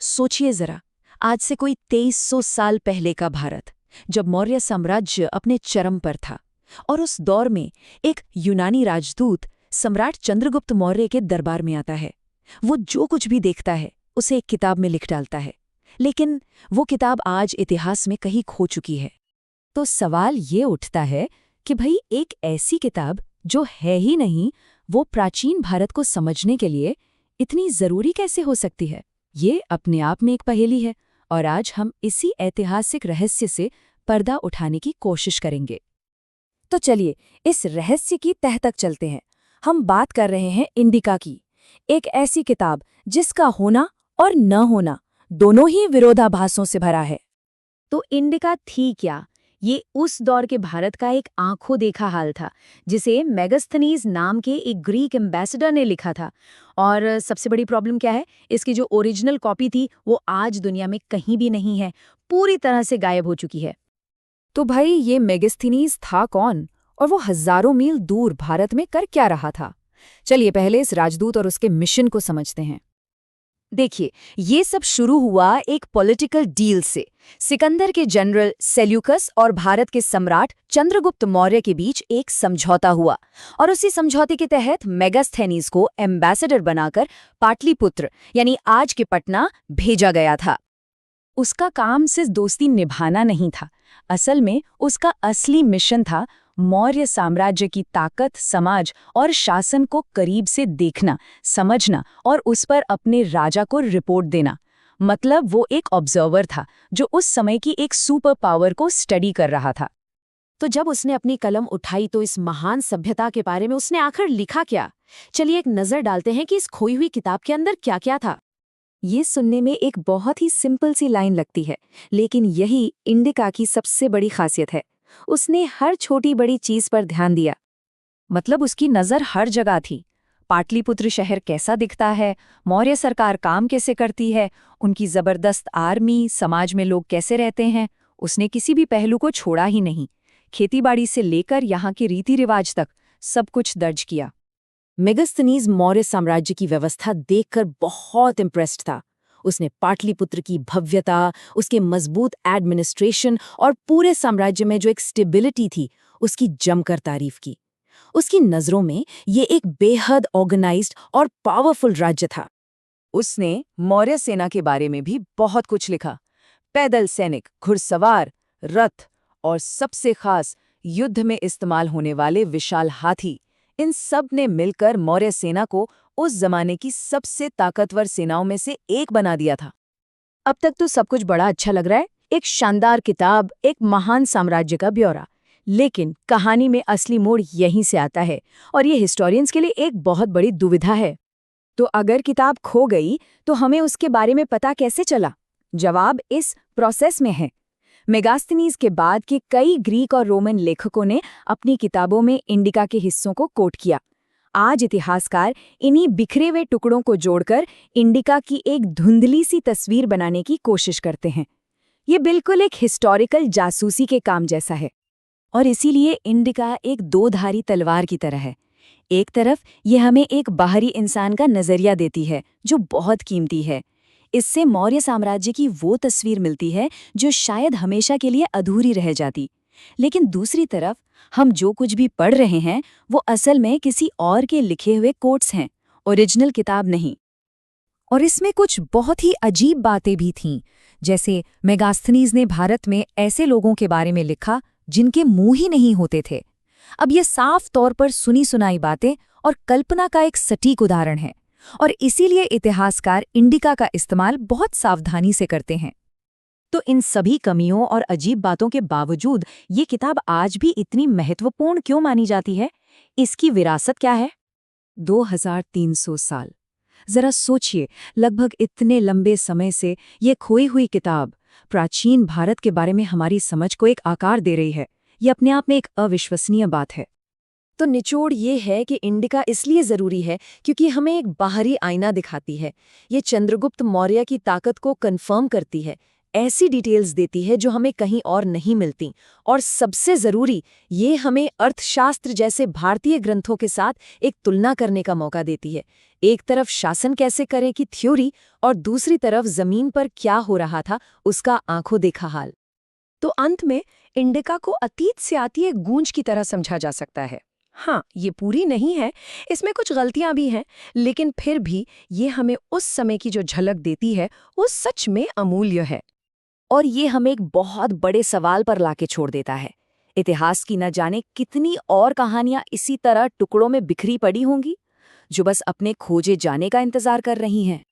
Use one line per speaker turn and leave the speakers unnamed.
सोचिए जरा, आज से कोई 2300 साल पहले का भारत, जब मौर्य साम्राज्य अपने चरम पर था, और उस दौर में एक यूनानी राजदूत सम्राट चंद्रगुप्त मौर्य के दरबार में आता है। वो जो कुछ भी देखता है उसे एक किताब में लिख डालता है, लेकिन वो किताब आज इतिहास में कहीं खो चुकी है। तो सवाल ये उठता है कि भाई, एक ऐसी किताब जो है ही नहीं, वो प्राचीन भारत को समझने के लिए इतनी जरूरी कैसे हो सकती है? ये अपने आप में एक पहेली है, और आज हम इसी ऐतिहासिक रहस्य से पर्दा उठाने की कोशिश करेंगे। तो चलिए, इस रहस्य की तह तक चलते हैं। हम बात कर रहे हैं इंडिका की, एक ऐसी किताब जिसका होना और न होना दोनों ही विरोधाभासों से भरा है। तो इंडिका थी क्या? ये उस दौर के भारत का एक आंखों देखा हाल था, जिसे मेगास्थनीज नाम के एक ग्रीक एम्बेसडर ने लिखा था। और सबसे बड़ी प्रॉब्लम क्या है, इसकी जो ओरिजिनल कॉपी थी वो आज दुनिया में कहीं भी नहीं है, पूरी तरह से गायब हो चुकी है। तो भाई, ये मेगास्थनीज था कौन, और वो हजारों मील दूर भारत में कर क्या रहा था? चलिए पहले इस राजदूत और उसके मिशन को समझते हैं। देखिए, ये सब शुरू हुआ एक पॉलिटिकल डील से। सिकंदर के जनरल सेल्यूकस और भारत के सम्राट चंद्रगुप्त मौर्य के बीच एक समझौता हुआ, और उसी समझौते के तहत मेगास्थनीज को एम्बेसडर बनाकर पाटलिपुत्र यानी आज के पटना भेजा गया था। उसका काम सिर्फ दोस्ती निभाना नहीं था, असल में उसका असली मिशन था मौर्य साम्राज्य की ताकत, समाज और शासन को करीब से देखना, समझना और उस पर अपने राजा को रिपोर्ट देना। मतलब वो एक ऑब्जर्वर था जो उस समय की एक सुपर पावर को स्टडी कर रहा था। तो जब उसने अपनी कलम उठाई तो इस महान सभ्यता के बारे में उसने आखिर लिखा क्या? चलिए एक नजर डालते हैं कि इस खोई हुई किताब के अंदर क्या क्या था। ये सुनने में एक बहुत ही सिंपल सी लाइन लगती है, लेकिन यही इंडिका की सबसे बड़ी खासियत है। उसने हर छोटी बड़ी चीज पर ध्यान दिया। मतलब उसकी नजर हर जगह थी। पाटलिपुत्र शहर कैसा दिखता है, मौर्य सरकार काम कैसे करती है, उनकी जबरदस्त आर्मी, समाज में लोग कैसे रहते हैं, उसने किसी भी पहलू को छोड़ा ही नहीं। खेतीबाड़ी से लेकर यहाँ के रीति रिवाज तक सब कुछ दर्ज किया। मेगास्थनीज मौर्य साम्राज्य की व्यवस्था देखकर बहुत इम्प्रेस्ड था। उसने पाटलिपुत्र की भव्यता, उसके मजबूत एडमिनिस्ट्रेशन और पूरे साम्राज्य में जो एक स्टेबिलिटी थी, उसकी जमकर तारीफ की। उसकी नज़रों में ये एक बेहद ऑर्गेनाइज्ड और पावरफुल राज्य था। उसने मौर्य सेना के बारे में भी बहुत कुछ लिखा। पैदल सैनिक, घुड़सवार, रथ और सबसे खास युद्ध में इस्तेमाल होने वाले विशाल हाथी, इन सब ने मिलकर मौर्य सेना को उस जमाने की सबसे ताकतवर सेनाओं में से एक बना दिया था। अब तक तो सब कुछ बड़ा अच्छा लग रहा है, एक शानदार किताब, एक महान साम्राज्य का ब्यौरा। लेकिन कहानी में असली मोड़ यहीं से आता है, और ये हिस्टोरियंस के लिए एक बहुत बड़ी दुविधा है। तो अगर किताब खो गई तो हमें उसके बारे में पता कैसे चला? जवाब इस प्रोसेस में है। मेगास्थनीज के बाद के कई ग्रीक और रोमन लेखकों ने अपनी किताबों में इंडिका के हिस्सों को कोट किया। आज इतिहासकार इन्हीं बिखरे हुए टुकड़ों को जोड़कर इंडिका की एक धुंधली सी तस्वीर बनाने की कोशिश करते हैं। ये बिल्कुल एक हिस्टोरिकल जासूसी के काम जैसा है, और इसीलिए इंडिका एक दो-धारी तलवार की तरह है। एक तरफ ये हमें एक बाहरी इंसान का नजरिया देती है जो बहुत कीमती है। इससे मौर्य साम्राज्य की वो तस्वीर मिलती है जो शायद हमेशा के लिए अधूरी रह जाती। लेकिन दूसरी तरफ हम जो कुछ भी पढ़ रहे हैं वो असल में किसी और के लिखे हुए कोट्स हैं, ओरिजिनल किताब नहीं। और इसमें कुछ बहुत ही अजीब बातें भी थीं, जैसे मेगास्थनीज ने भारत में ऐसे लोगों के बारे में लिखा जिनके मुंह ही नहीं होते थे। अब ये साफ तौर पर सुनी सुनाई बातें और कल्पना का एक सटीक उदाहरण है, और इसीलिए इतिहासकार इंडिका का इस्तेमाल बहुत सावधानी से करते हैं। तो इन सभी कमियों और अजीब बातों के बावजूद ये किताब आज भी इतनी महत्वपूर्ण क्यों मानी जाती है? इसकी विरासत क्या है? 2300 साल। जरा सोचिए, लगभग इतने लंबे समय से ये खोई हुई किताब प्राचीन भारत के बारे में हमारी समझ को एक आकार दे रही है। ये अपने आप में एक अविश्वसनीय बात है। तो निचोड़ ये है कि इंडिका इसलिए ज़रूरी है क्योंकि हमें एक बाहरी आईना दिखाती है। ये चंद्रगुप्त मौर्य की ताकत को कन्फर्म करती है, ऐसी डिटेल्स देती है जो हमें कहीं और नहीं मिलती। और सबसे ज़रूरी, ये हमें अर्थशास्त्र जैसे भारतीय ग्रंथों के साथ एक तुलना करने का मौका देती है। एक तरफ शासन कैसे करे की थ्योरी और दूसरी तरफ ज़मीन पर क्या हो रहा था उसका आंखों देखा हाल।
तो अंत में इंडिका को अतीत से आती एक गूंज की तरह समझा जा सकता है। हाँ, ये पूरी नहीं है, इसमें कुछ गलतियां भी हैं, लेकिन फिर भी ये हमें उस समय की जो झलक देती है वो सच में अमूल्य है।
और ये हमें एक बहुत बड़े सवाल पर लाके छोड़ देता है। इतिहास की न जाने कितनी और कहानियां इसी तरह टुकड़ों में बिखरी पड़ी होंगी, जो बस अपने खोजे जाने का इंतजार कर रही हैं।